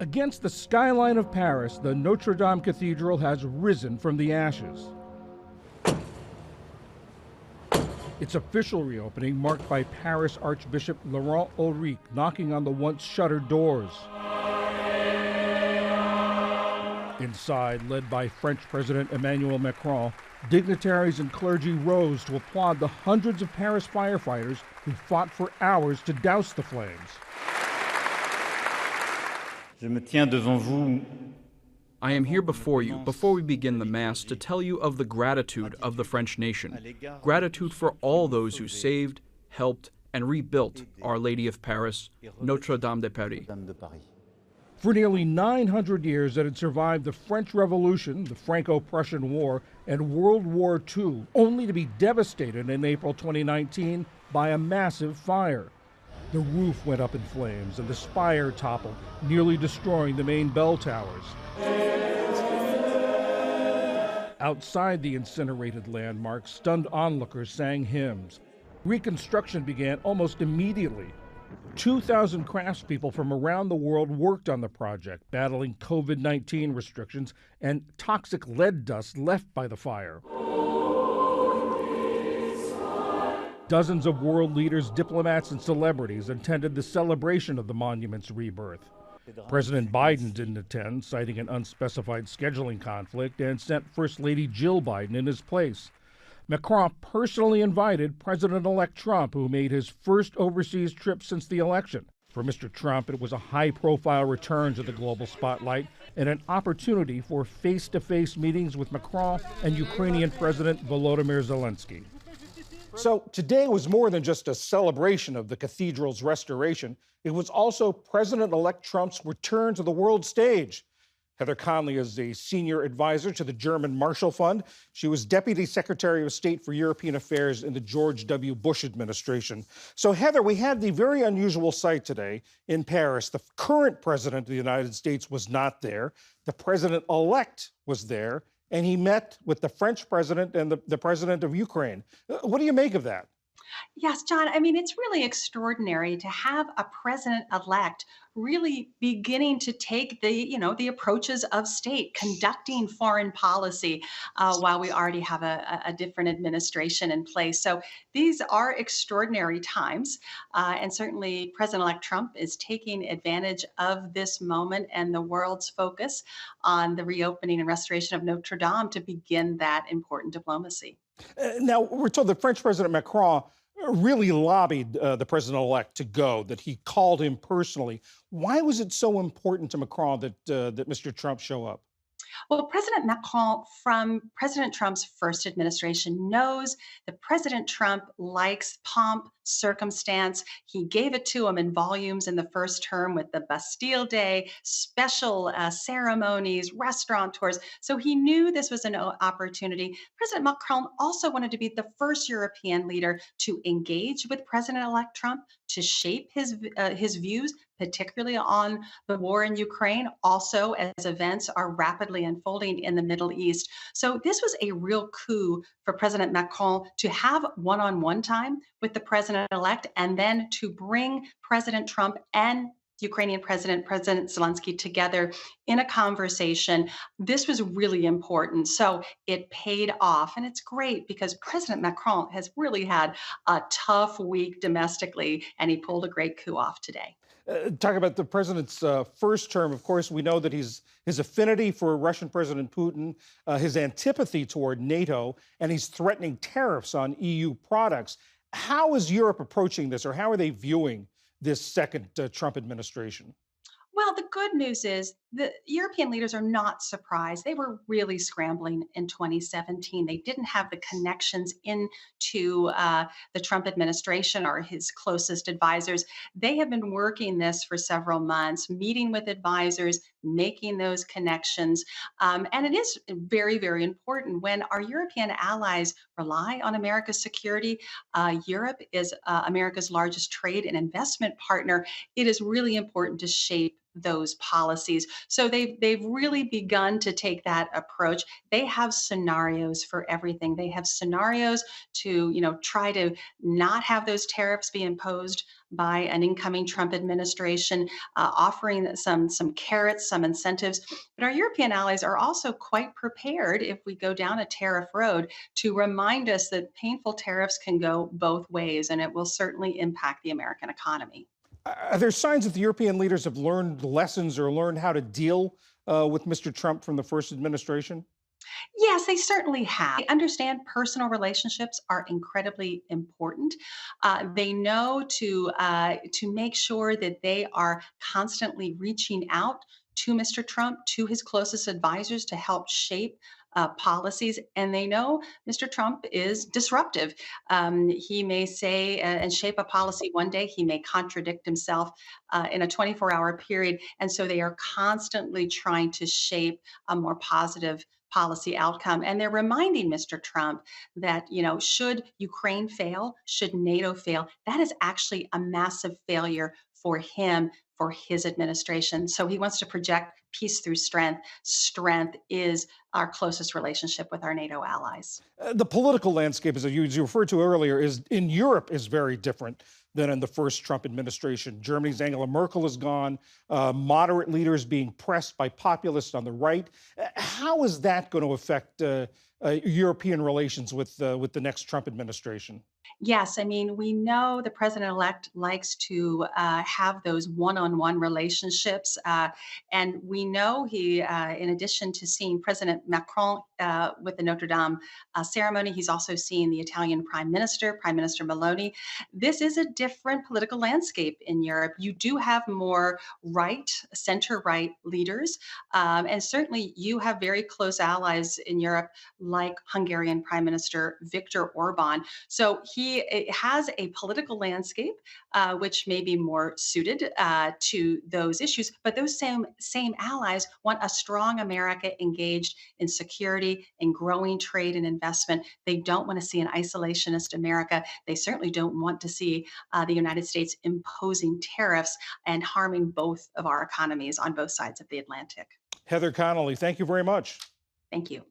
Against the skyline of Paris, the Notre Dame Cathedral has risen from the ashes. Its official reopening marked by Paris Archbishop Laurent Ulrich knocking on the once shuttered doors. Inside, led by French President Emmanuel Macron, dignitaries and clergy rose to applaud the hundreds of Paris firefighters who fought for hours to douse the flames. Je me tiens devant vous. I am here before you, before we begin the Mass, to tell you of the gratitude of the French nation. Gratitude for all those who saved, helped, and rebuilt Our Lady of Paris, Notre Dame de Paris. For nearly 900 years, it had survived the French Revolution, the Franco-Prussian War, and World War II, only to be devastated in April 2019 by a massive fire. The roof went up in flames and the spire toppled, nearly destroying the main bell towers. Outside the incinerated landmark, stunned onlookers sang hymns. Reconstruction began almost immediately. 2,000 craftspeople from around the world worked on the project, battling COVID-19 restrictions and toxic lead dust left by the fire. Dozens of world leaders, diplomats, and celebrities attended the celebration of the monument's rebirth. President Biden didn't attend, citing an unspecified scheduling conflict, and sent First Lady Jill Biden in his place. Macron personally invited President-elect Trump, who made his first overseas trip since the election. For Mr. Trump, it was a high-profile return to the global spotlight and an opportunity for face-to-face meetings with Macron and Ukrainian President Volodymyr Zelensky. So today was more than just a celebration of the cathedral's restoration. It was also President-elect Trump's return to the world stage. Heather Conley is a senior advisor to the German Marshall Fund. She was Deputy Secretary of State for European Affairs in the George W. Bush administration. So, Heather, we had the very unusual sight today in Paris. The current president of the United States was not there. The president-elect was there, and he met with the French president and the president of Ukraine. What do you make of that? Yes, John. I mean, it's really extraordinary to have a president-elect really beginning to take the approaches of state, conducting foreign policy while we already have a different administration in place. So these are extraordinary times. And certainly President-elect Trump is taking advantage of this moment and the world's focus on the reopening and restoration of Notre Dame to begin that important diplomacy. Now, we're told that French President Macron really lobbied the president-elect to go, that he called him personally. Why was it so important to Macron that Mr. Trump show up? Well, President Macron, from President Trump's first administration, knows that President Trump likes pomp, circumstance. He gave it to him in volumes in the first term with the Bastille Day, special ceremonies, restaurant tours. So he knew this was an opportunity. President Macron also wanted to be the first European leader to engage with President-elect Trump, to shape his views, particularly on the war in Ukraine, also as events are rapidly unfolding in the Middle East. So this was a real coup for President Macron to have one-on-one time with the president-elect and then to bring President Trump and Ukrainian President Zelensky together in a conversation. This was really important. So it paid off. And it's great because President Macron has really had a tough week domestically, and he pulled a great coup off today. Talk about the president's first term. Of course, we know that his affinity for Russian President Putin, his antipathy toward NATO, and he's threatening tariffs on EU products. How is Europe approaching this, or how are they viewing this second Trump administration? Well, the good news is the European leaders are not surprised. They were really scrambling in 2017. They didn't have the connections into the Trump administration or his closest advisors. They have been working this for several months, meeting with advisors, making those connections. And it is very, very important when our European allies rely on America's security. Europe is America's largest trade and investment partner. It is really important to shape those policies. So they've really begun to take that approach. They have scenarios for everything. They have scenarios to, try to not have those tariffs be imposed by an incoming Trump administration, offering some carrots, some incentives. But our European allies are also quite prepared if we go down a tariff road to remind us that painful tariffs can go both ways, and it will certainly impact the American economy. Are there signs that the European leaders have learned lessons or learned how to deal with Mr. Trump from the first administration? Yes, they certainly have. They understand personal relationships are incredibly important. They know to make sure that they are constantly reaching out to Mr. Trump, to his closest advisors to help shape policies. And they know Mr. Trump is disruptive. He may say and shape a policy one day, he may contradict himself in a 24-hour period. And so they are constantly trying to shape a more positive policy outcome. And they're reminding Mr. Trump that, should Ukraine fail, should NATO fail, that is actually a massive failure for him, for his administration. So he wants to project peace through strength. Strength is our closest relationship with our NATO allies. The political landscape, as you referred to earlier, is in Europe is very different than in the first Trump administration. Germany's Angela Merkel is gone. Moderate leaders being pressed by populists on the right. How is that going to affect European relations with the next Trump administration? Yes, I mean, we know the president-elect likes to have those one-on-one relationships. And we know he, in addition to seeing President Macron with the Notre Dame ceremony, he's also seeing the Italian Prime Minister, Prime Minister Meloni. This is a different political landscape in Europe. You do have more right, center-right leaders. And certainly you have very close allies in Europe, like Hungarian Prime Minister Viktor Orban. So it has a political landscape which may be more suited to those issues, but those same allies want a strong America engaged in security, in growing trade and investment. They don't want to see an isolationist America. They certainly don't want to see the United States imposing tariffs and harming both of our economies on both sides of the Atlantic. Heather Connolly, thank you very much. Thank you.